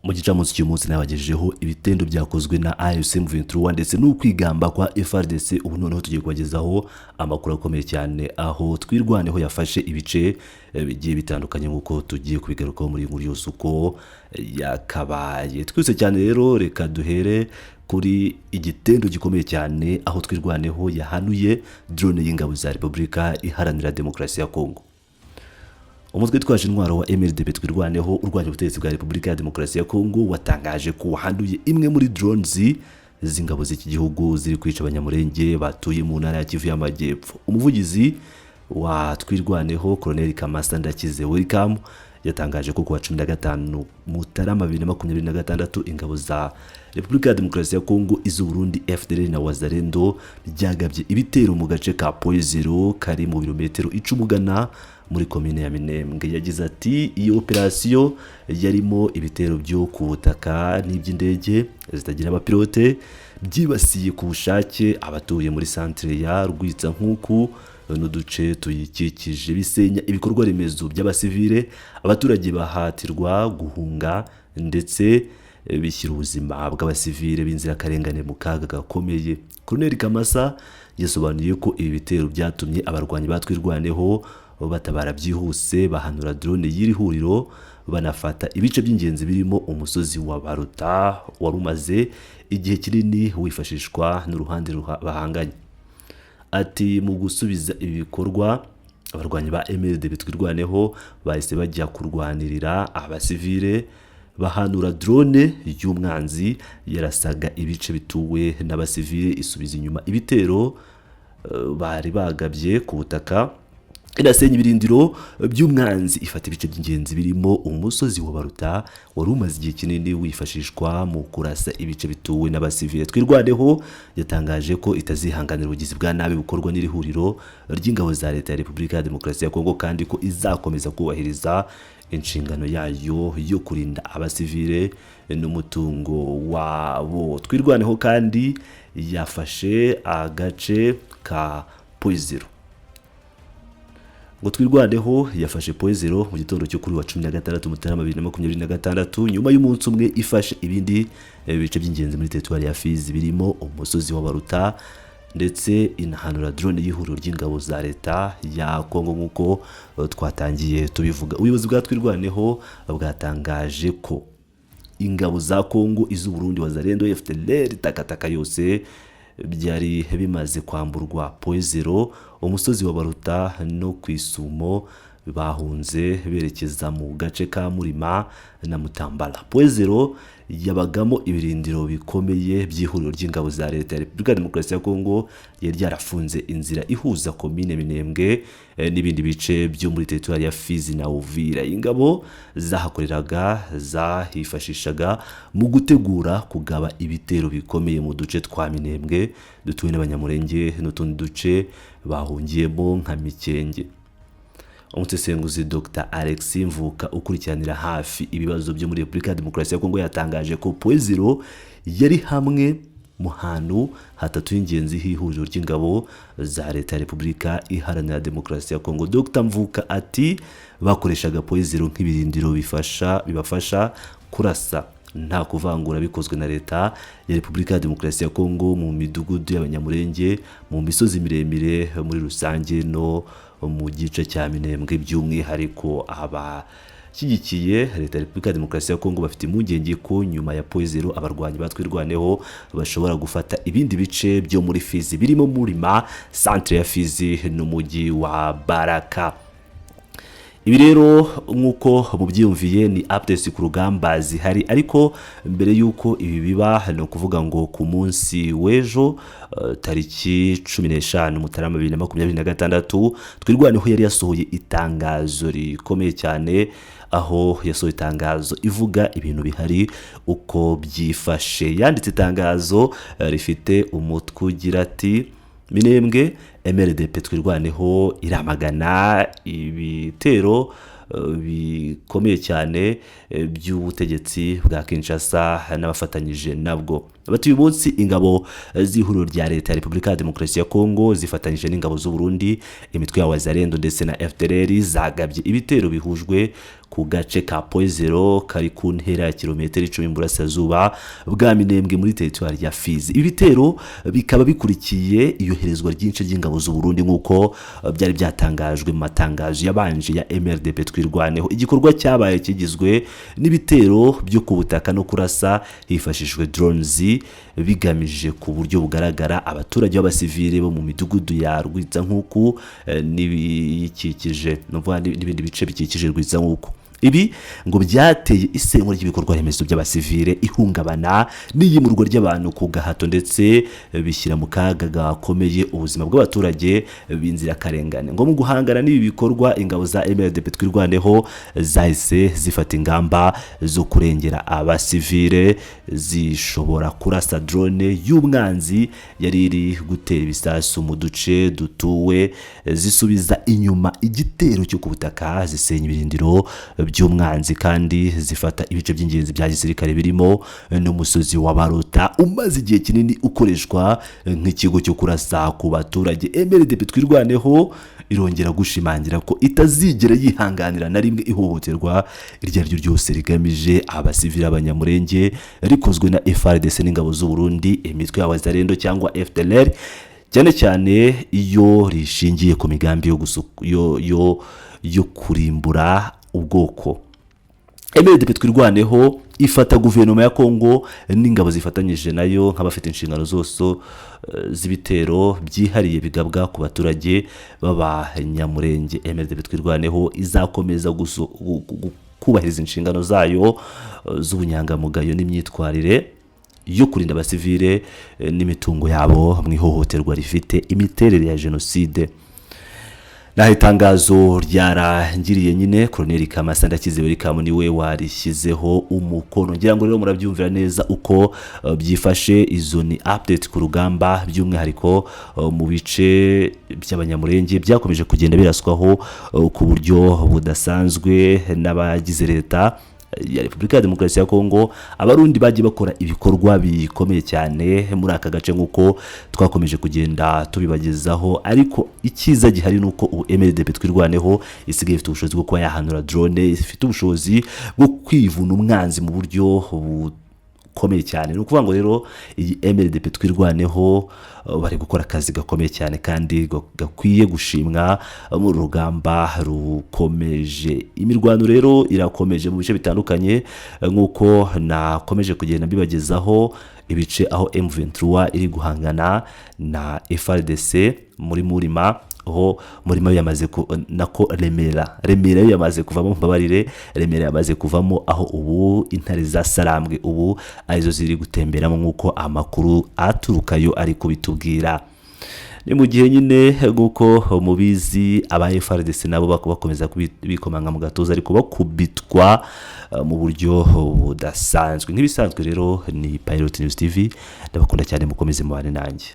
Mu gicamunsi cy'umunsi nabagejejeho ibitendo byakozwe na AFC M23 ndetse n'ukwigamba kwa FARDC. Ubu noneho tugiye kubagezaho amakuru akomeye cyane aho twirwaneho yafashe ibice bigiye bitandukanye nk'uko tugiye kubigarukaho muri nkuru yose uko yakabaye. Twese cyane rero reka duhere kuri igitendo gikomeye cyane aho twirwaneho yahanuye drone y'ingabo za Repubulika Iharanira Demokarasi ya Kongo. Umutwe twaje intwaro wa MLDP twirwaneho urwanya ubutegetsi bwa Repubulika ya Demokarasi ya Kongo watangaje ko wahanduye imwe muri drones z'ingabo z'iki gihugu ziri kwica abanyamurenge batuye mu ntara ya Kivu y'Amajyepfo. Umuvugizi wa twirwaneho Colonel Kamasa Ndakize Welcome yatangaje ko kuwa 15 Mutarama 2026 ingabo za Repubulika ya Demokarasi ya Kongo iz'u Burundi FDLR na Wazalendo byagabye ibitero mu gace ka Poezero kari mu birometero 10 ugana muri komine ya Minembwe. Yagize ati iyo operasiyo yarimo ibitero byo ku butaka n'iby'indege zitagira abapilote byibasiye ku bushake abatuye muri centre ya Rwitsa nk'uku n'uduce tuyikikije, bisenya ibikorwa remezo by'abasivile. Abaturage bahatirwa guhunga ndetse bishyira ubuzima bw'abasivile b'inzirakarengane mu kaga gakomeye. Colonel Kamasa yasobanuye ko ibi bitero byatumye abarwanyi batwirwaneho batabara byihuse bahanura drone y'iri huriro banafata ibice by'ingenzi birimo umusozi wa Baruta warumaze igihe kinini wifashishwa n'uruhande bahanganye. Ati mu gusubiza ibi bikorwa abarwanyi ba MLDP twirwaneho bahise bajya kurwanirira abasivile bahanura drone y'umwanzi yarasaga ibice bituwe n'abasivile isubiza inyuma ibitero bari bagabye ku butaka, irasenya ibirindiro by'umwanzi ifata ibice by'ingenzi birimo umusozi wa Baruta warumaze igihe kinini wifashishwa mu kurasa ibice bituwe n'abasivile. Twirwaneho yatangaje ko itazihanganira ubugizi bwa nabi bukorwa n'iri huriro ry'ingabo za leta ya Repubulika ya Demokarasi ya Kongo kandi ko izakomeza kubahiriza inshingano yayo yo kurinda abasivile n'umutungo wabo. Twirwaneho kandi yafashe agace ka Poezero. Ngo twirwaneho yafashe Poezero mu gitondo cyo kuri wa 16 Mutarama 2026 nyuma y'umunsi umwe ifashe ibindi bice by'ingenzi muri territoire ya Fizi birimo umusozi wa Baruta ndetse inahanura drone y'ihuriro ry'ingabo za leta ya Kongo nk'uko twatangiye tubivuga. Ubuyobozi bwa twirwaneho bwatangaje ko ingabo za Kongo iz'u Burundi Wazalendo FDLR takataka yose byari bimaze kwamburwa Poezero umusozi wa Baruta no kwisumo bahunze berekeza mu gace ka Murima na Mutambala. Poezero yabagamo ibirindiro bikomeye by'ihuriro ry'ingabo za leta ya Repubulika ya Demokarasi ya Kongo yari yarafunze inzira ihuza komine Minembwe n'ibindi bice byo muri territoire ya Fizi na Uvira. Ingabo zahakoreraga zahifashishaga mu gutegura kugaba ibitero bikomeye mu duce twa Minembwe dutuwe n'abanyamurenge n'utundi duce bahungiyemo nka Mikenge. Umusesenguzi Dr Alex Mvuka ukurikiranira hafi ibibazo byo muri Repubulika ya Demokarasi ya Kongo yatangaje ko Poezero yari hamwe mu hantu hatatu y'ingenzi h'ihuriro ry'ingabo za leta ya Repubulika Iharanira Demokarasi ya Kongo. Dr Mvuka ati bakoreshaga Poezero nk'ibirindiro bibafasha kurasa nta kuvangura bikozwe na leta ya Repubulika ya Demokarasi ya Kongo mu midugudu y'abanyamurenge mu misozi miremire muri rusange no mu gice cya Minembwe. By'umwihariko abashyigikiye leta ya Repubulika ya Demokarasi ya Kongo bafite impungenge ko nyuma ya Poezero abarwanyi batwirwaneho bashobora gufata ibindi bice byo muri Fizi birimo Murima, centre ya Fizi n'umujyi wa Baraka. Ibi rero nk'uko mubyiyumviye ni updates ku rugamba zihari, ariko mbere y'uko ibi biba no kuvuga ngo ku munsi w'ejo tariki 15 Mutarama 2026 twirwaneho yari yasohoye itangazo rikomeye cyane aho yasohoye itangazo ivuga ibintu bihari uko byifashe. Yanditse itangazo rifite umutwe ugira ati Minembwe MLDP twirwaneho iramagana ibitero bikomeye cyane by'ubutegetsi bwa Kinshasa n'abafatanyije nabwo. Batuye munsi ingabo z'ihuriro rya leta ya Repubulika ya Demokarasi ya Kongo zifatanyije n'ingabo z'u Burundi, imitwe ya Wazalendo ndetse na FDLR zagabye ibitero bihujwe ku gace ka Poezero kari ku ntera ya kilometero 10 mu burasirazuba bwa Minembwe muri teritwari ya Fizi. Ibi bitero bikaba bikurikiye iyoherezwa ryinshi ry'ingabo z'u Burundi nk'uko byari byatangajwe mu matangazo yabanje ya MRDP twirwaneho. Igikorwa cyabaye kigizwe n'ibitero byo ku butaka no kurasa hifashishijwe drones bigamije ku buryo bugaragara abaturage b'abasivile bo mu midugudu ya Rwitsankuku n'ibikikije n'ibindi bice bikikije Rwitsankuku. Ibi ngo byateye isenywa ry'ibikorwa remezo by'abasivile, ihungabana n'iyimurwa ry'abantu ku gahato ndetse bishyira mu kaga gakomeye ubuzima bw'abaturage b'inzira karengane. Ngo mu guhangana n'ibi bikorwa ingabo za MRDP twirwaneho zahise zifata ingamba zo kurengera abasivile, zishobora kurasa drone y'umwanzi yari iri gutera ibisasu mu duce dutuwe, zisubiza inyuma igitero cyo ku butaka, zisenya ibirindiro by'umwanzi kandi zifata ibice by'ingenzi bya gisirikare birimo n'umusozi wa Barota umaze igihe kinini ukoreshwa nk'ikigo cyo kurasa ku baturage. MRDP twirwaneho irongera gushimangira ko itazigera yihanganira na rimwe ihohoterwa iryo ari ryo ryose rigamije abasivili abanyamurenge rikozwe na FARDC n'ingabo z'u Burundi, imitwe y'abazarendo cyangwa FDLR, cyane cyane iyo rishingiye ku migambi yo kurimbura ubwoko. MRDP twirwaneho ifata guverinoma ya Kongo n'ingabo zifatanyije nayo nk'abafite inshingano zose z'ibitero byihariye bigabwa ku baturage b'abanyamurenge. MRDP twirwaneho izakomeza kubahiriza inshingano zayo z'ubunyangamugayo n'imyitwarire yo kurinda abasivile n'imitungo yabo mu ihohoterwa rifite imiterere ya jenoside. Naho itangazo ryarangiriye nyine Colonel Kamasa Ndakize Welcome niwe warishyizeho umukono. Ngira ngo rero murabyumvira neza uko byifashe. Izo ni update ku rugamba by'umwihariko mu bice by'abanyamurenge byakomeje kugenda biraswaho ku buryo budasanzwe n'abagize leta ya Repubulika ya Demokarasi ya Kongo. Abarundi bagiye bakora ibikorwa bikomeye cyane muri aka gace nk'uko twakomeje kugenda tubibagezaho, ariko ikiza gihari nuko ubu MRDP twirwaneho isigaye ifite ubushobozi bwo kuba yahanura drone, ifite ubushobozi bwo kwivuna umwanzi mu buryo bukomeye cyane. Ni ukuvuga ngo rero iyi MRDP twirwaneho bari gukora akazi gakomeye cyane kandi gakwiye gushimwa mu rugamba rukomeje. Imirwano rero irakomeje mu bice bitandukanye nk'uko nakomeje kugenda mbibagezaho ibice aho M23 iri guhangana na FARDC muri Murima, aho Murima yamaze nako Remera yamaze kuvamo, mbabarire, Remera yamaze kuvamo, aho ubu intare za Sarambwe ubu arizo ziri gutemberamo nk'uko amakuru aturukayo ari kubitubwira. Ni mu gihe nyine nk'uko mubizi aba FARDC nabo bakomeza bikomanga mu gatuza ariko bakubitwa mu buryo budasanzwe. Nk'ibisanzwe rero ni Pilot News TV, ndabakunda cyane, mukomeze mubane nanjye.